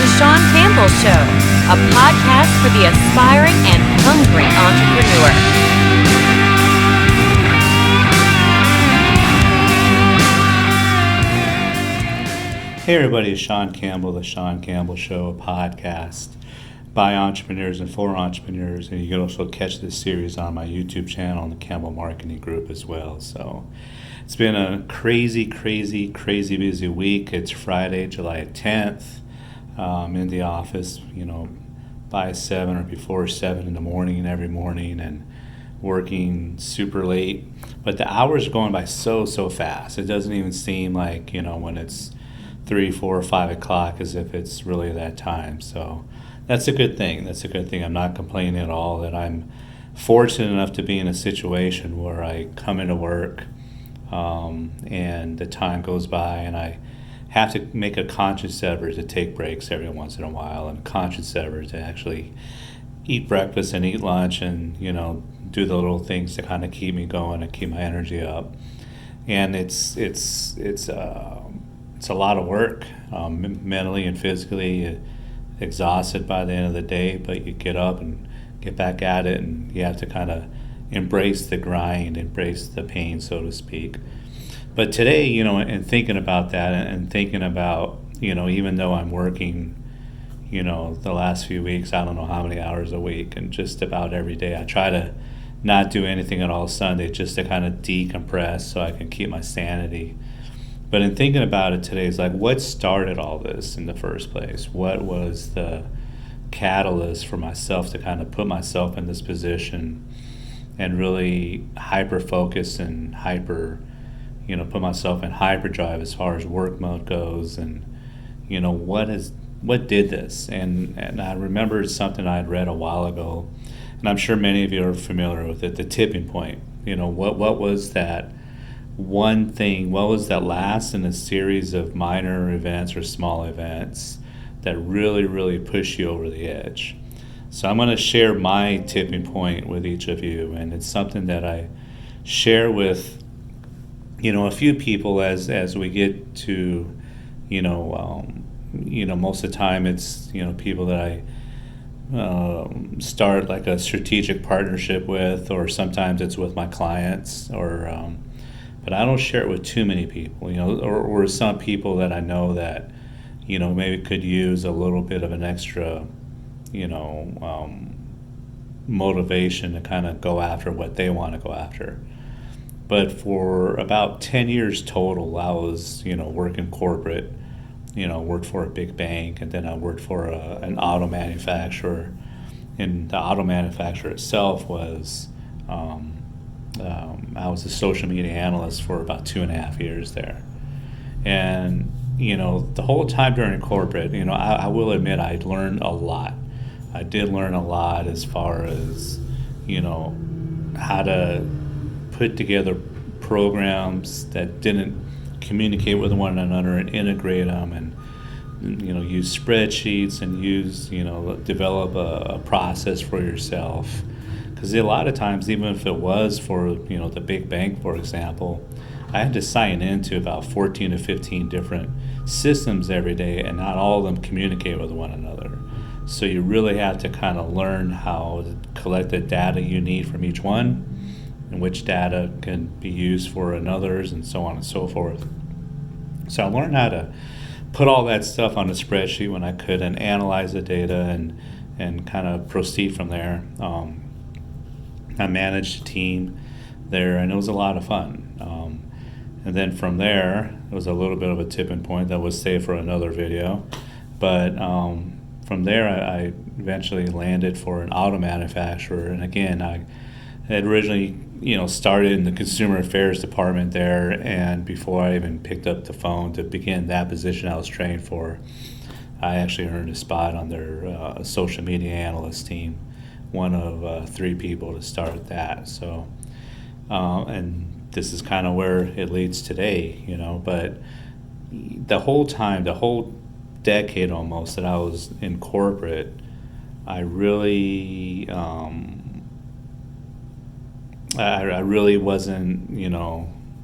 The Sean Campbell Show, a podcast for the aspiring and hungry entrepreneur. Hey everybody, it's Sean Campbell, The Sean Campbell Show, a podcast by entrepreneurs and for entrepreneurs. And you can also catch this series on my YouTube channel and the Campbell Marketing Group as well. So it's been a crazy busy week. It's Friday, July 10th. In the office, by 7 or before 7 in the morning every morning and working super late. But the hours are going by so fast. It doesn't even seem like, when it's 3, 4, or 5 o'clock as if it's really that time. So that's a good thing. I'm not complaining at all that I'm fortunate enough to be in a situation where I come into work and the time goes by and I have to make a conscious effort to take breaks every once in a while and a conscious effort to actually eat breakfast and eat lunch and, do the little things to kind of keep me going and keep my energy up. And it's a lot of work, mentally and physically exhausted by the end of the day, but you get up and get back at it, and you have to kind of embrace the grind, embrace the pain, so to speak. But today, and thinking about that and thinking about, even though I'm working, the last few weeks, I don't know how many hours a week, and just about every day, I try to not do anything at all Sunday just to kind of decompress so I can keep my sanity. But in thinking about it today, it's like, what started all this in the first place? What was the catalyst for myself to kind of put myself in this position and really hyper-focus and put myself in hyperdrive as far as work mode goes? And, what did this? And I remembered something I had read a while ago, and I'm sure many of you are familiar with it, the tipping point. What was that one thing, what was that last in a series of minor events or small events that really pushed you over the edge? So I'm going to share my tipping point with each of you, and it's something that I share with a few people as we get to most of the time it's people that I start like a strategic partnership with, or sometimes it's with my clients, or but I don't share it with too many people, or some people that I know that, maybe could use a little bit of an extra, motivation to kind of go after what they want to go after. But for about 10 years total, I was, working corporate, worked for a big bank, and then I worked for an auto manufacturer. And the auto manufacturer itself was, I was a social media analyst for about 2.5 years there. And, the whole time during corporate, I will admit I learned a lot. I did learn a lot as far as, how to put together programs that didn't communicate with one another and integrate them, and, use spreadsheets and develop a process for yourself. Because a lot of times, even if it was for, the big bank, for example, I had to sign into about 14 to 15 different systems every day, and not all of them communicate with one another. So you really have to kind of learn how to collect the data you need from each one, and which data can be used for another's, and so on and so forth. So I learned how to put all that stuff on a spreadsheet when I could and analyze the data and kind of proceed from there. I managed a team there, and it was a lot of fun. And then from there, it was a little bit of a tipping point that was saved for another video. But from there, I eventually landed for an auto manufacturer. And again, I had originally, started in the consumer affairs department there. And before I even picked up the phone to begin that position I was trained for, I actually earned a spot on their social media analyst team, one of 3 people to start that. So, and this is kind of where it leads today, but the whole time, the whole decade almost that I was in corporate, I really I really wasn't,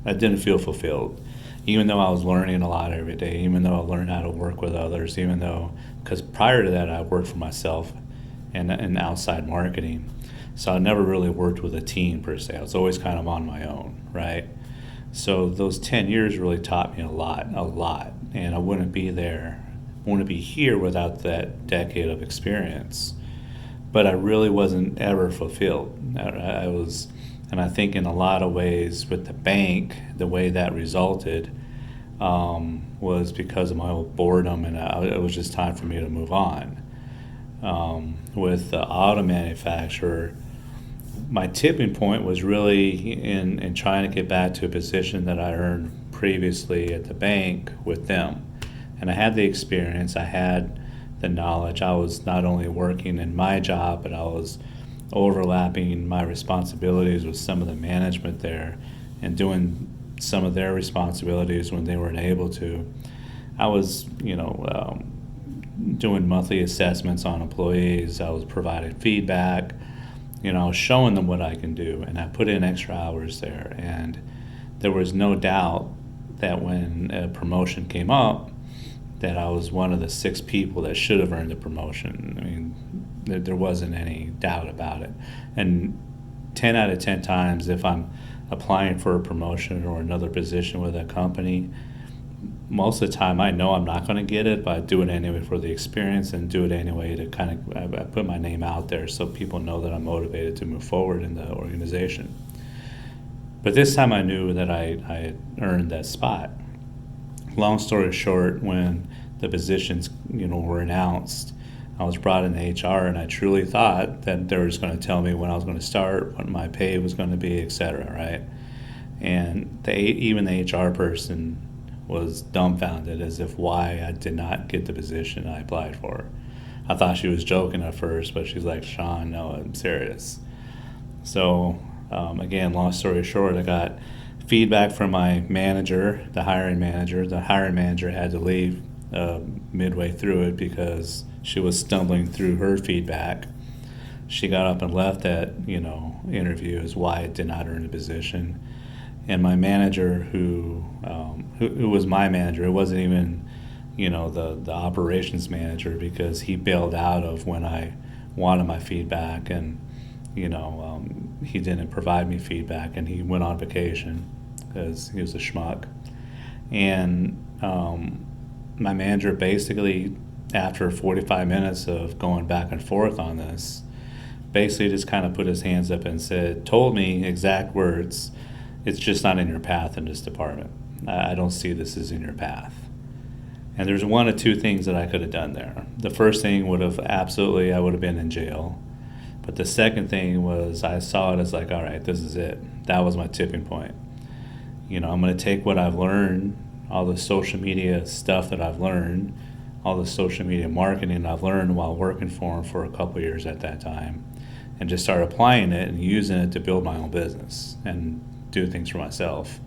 I didn't feel fulfilled. even though I was learning a lot every day, even though I learned how to work with others, even though, because prior to that I worked for myself in outside marketing. So I never really worked with a team per se. I was always kind of on my own, right? So those 10 years really taught me a lot. And I wouldn't be here without that decade of experience. But I really wasn't ever fulfilled. I was, and I think in a lot of ways with the bank, the way that resulted was because of my old boredom, and it was just time for me to move on. With the auto manufacturer, my tipping point was really in trying to get back to a position that I earned previously at the bank with them. And I had the experience, I had the knowledge. I was not only working in my job, but I was overlapping my responsibilities with some of the management there and doing some of their responsibilities when they weren't able to. I was, doing monthly assessments on employees. I was providing feedback. I was showing them what I can do, and I put in extra hours there. And there was no doubt that when a promotion came up, that I was one of the 6 people that should have earned the promotion. I mean, there wasn't any doubt about it. And 10 out of 10 times, if I'm applying for a promotion or another position with a company, most of the time I know I'm not going to get it, but I do it anyway for the experience and do it anyway to kind of I put my name out there so people know that I'm motivated to move forward in the organization. But this time I knew that I had earned that spot. Long story short, when the positions were announced, I was brought in HR, and I truly thought that they were just going to tell me when I was going to start, what my pay was going to be, etc. Right? And even the HR person was dumbfounded as if why I did not get the position I applied for. I thought she was joking at first, but she's like, "Sean, no, I'm serious." So again, long story short, I got feedback from my manager, the hiring manager. The hiring manager had to leave midway through it because she was stumbling through her feedback. She got up and left that interview as why I did not earn the position. And my manager, who was my manager, it wasn't even the operations manager, because he bailed out of when I wanted my feedback, and he didn't provide me feedback, and he went on vacation because he was a schmuck. And my manager basically, after 45 minutes of going back and forth on this, basically just kind of put his hands up and told me exact words, "It's just not in your path in this department. I don't see this as in your path." And there's one of two things that I could have done there. The first thing I would have been in jail. But the second thing was I saw it as like, all right, this is it. That was my tipping point. I'm going to take what I've learned, all the social media stuff that I've learned, all the social media marketing I've learned while working for him for a couple of years at that time, and just start applying it and using it to build my own business and do things for myself.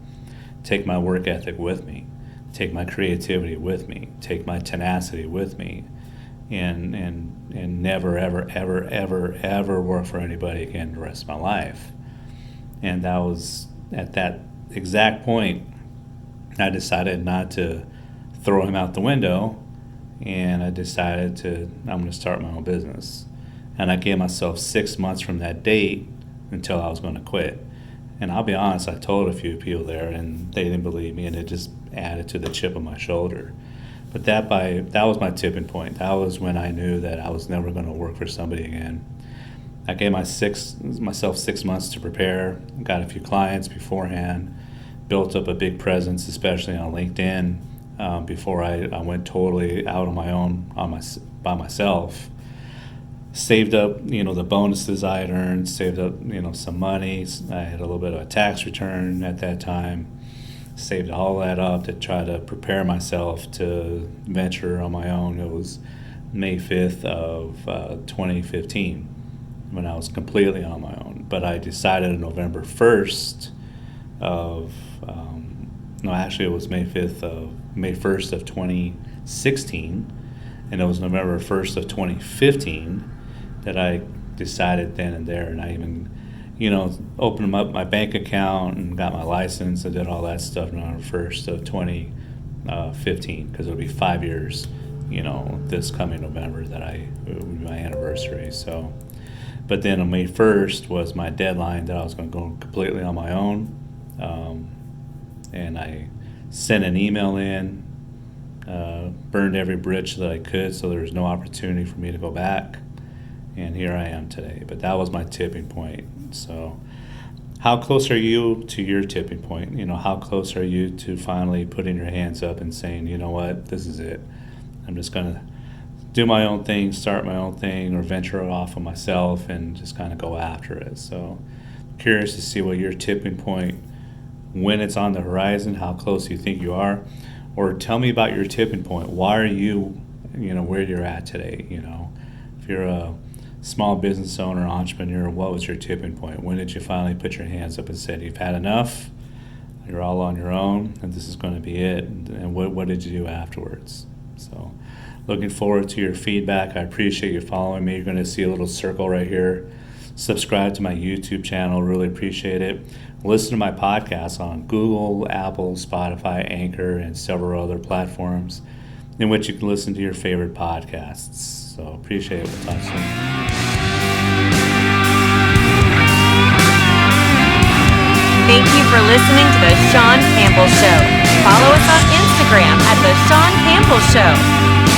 Take my work ethic with me, take my creativity with me, take my tenacity with me, and never, ever, ever, ever, ever work for anybody again the rest of my life. And that was at that exact point I decided not to throw him out the window, and I decided I'm going to start my own business. And I gave myself 6 months from that date until I was going to quit. And I'll be honest, I told a few people there, and they didn't believe me, and it just added to the chip on my shoulder. But that was my tipping point. That was when I knew that I was never going to work for somebody again. I gave myself 6 months to prepare, got a few clients beforehand, built up a big presence, especially on LinkedIn, before I went totally out on my own by myself. Saved up, the bonuses I had earned, saved up, some money. I had a little bit of a tax return at that time. Saved all that up to try to prepare myself to venture on my own. It was May 5th of 2015 when I was completely on my own. But I decided on November 1st of, it was May 1st of 2016, and it was November 1st of 2015 that I decided then and there, and I even, opened up my bank account and got my license. I did all that stuff November 1st of 2015, because it'll be 5 years, this coming November it will be my anniversary. So, but then on May 1st was my deadline that I was going to go completely on my own. And I sent an email in, burned every bridge that I could, so there was no opportunity for me to go back. And here I am today. But that was my tipping point. So how close are you to your tipping point? How close are you to finally putting your hands up and saying, you know what, this is it. I'm just going to do my own thing, start my own thing, or venture off on myself and just kind of go after it. So curious to see what your tipping point, when it's on the horizon, how close you think you are. Or tell me about your tipping point. Why are you, where you're at today? If you're a small business owner, entrepreneur, what was your tipping point? When did you finally put your hands up and said, you've had enough, you're all on your own, and this is going to be it? And what did you do afterwards? So looking forward to your feedback. I appreciate you following me. You're going to see a little circle right here. Subscribe to my YouTube channel. Really appreciate it. Listen to my podcast on Google, Apple, Spotify, Anchor, and several other platforms in which you can listen to your favorite podcasts. So appreciate it. We'll talk soon. Thank you for listening to The Sean Campbell Show. Follow us on Instagram at The Sean Campbell Show.